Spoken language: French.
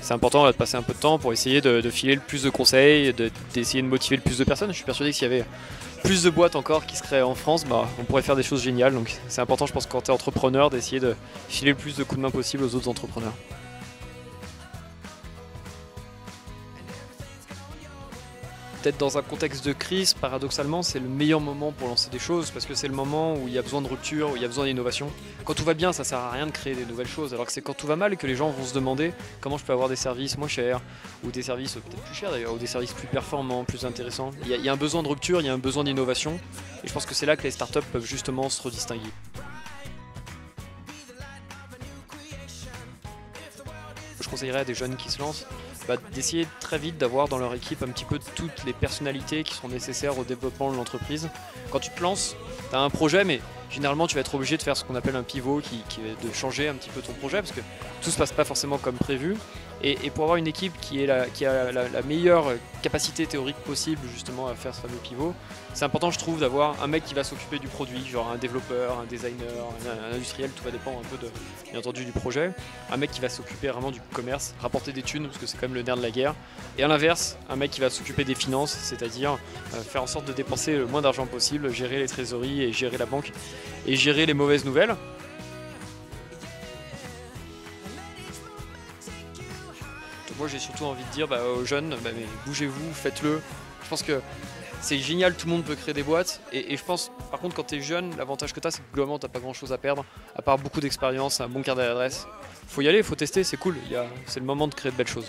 C'est important là, de passer un peu de temps pour essayer de filer le plus de conseils, d'essayer de motiver le plus de personnes. Je suis persuadé que s'il y avait plus de boîtes encore qui se créent en France, bah, on pourrait faire des choses géniales. Donc c'est important, je pense, quand tu es entrepreneur, d'essayer de filer le plus de coups de main possible aux autres entrepreneurs. Peut-être dans un contexte de crise, paradoxalement, c'est le meilleur moment pour lancer des choses parce que c'est le moment où il y a besoin de rupture, où il y a besoin d'innovation. Quand tout va bien, ça sert à rien de créer des nouvelles choses, alors que c'est quand tout va mal que les gens vont se demander comment je peux avoir des services moins chers, ou des services peut-être plus chers d'ailleurs, ou des services plus performants, plus intéressants. Il y a un besoin de rupture, il y a un besoin d'innovation, et je pense que c'est là que les startups peuvent justement se redistinguer. Je conseillerais à des jeunes qui se lancent d'essayer très vite d'avoir dans leur équipe un petit peu toutes les personnalités qui sont nécessaires au développement de l'entreprise. Quand tu te lances, tu as un projet, mais généralement tu vas être obligé de faire ce qu'on appelle un pivot, qui est de changer un petit peu ton projet, parce que tout ne se passe pas forcément comme prévu. Et pour avoir une équipe qui a la meilleure capacité théorique possible justement à faire ce fameux pivot, c'est important, je trouve, d'avoir un mec qui va s'occuper du produit, genre un développeur, un designer, un industriel, tout va dépendre un peu bien entendu du projet. Un mec qui va s'occuper vraiment du commerce, rapporter des thunes, parce que c'est quand même le nerf de la guerre. Et à l'inverse, un mec qui va s'occuper des finances, c'est-à-dire faire en sorte de dépenser le moins d'argent possible, gérer les trésoreries et gérer la banque et gérer les mauvaises nouvelles. Moi j'ai surtout envie de dire aux jeunes, mais bougez-vous, faites-le. Je pense que c'est génial, tout le monde peut créer des boîtes. Et je pense, par contre, quand tu es jeune, l'avantage que tu as, c'est que globalement, tu n'as pas grand-chose à perdre, à part beaucoup d'expérience, un bon carnet d'adresse. Faut y aller, faut tester, c'est cool. C'est le moment de créer de belles choses.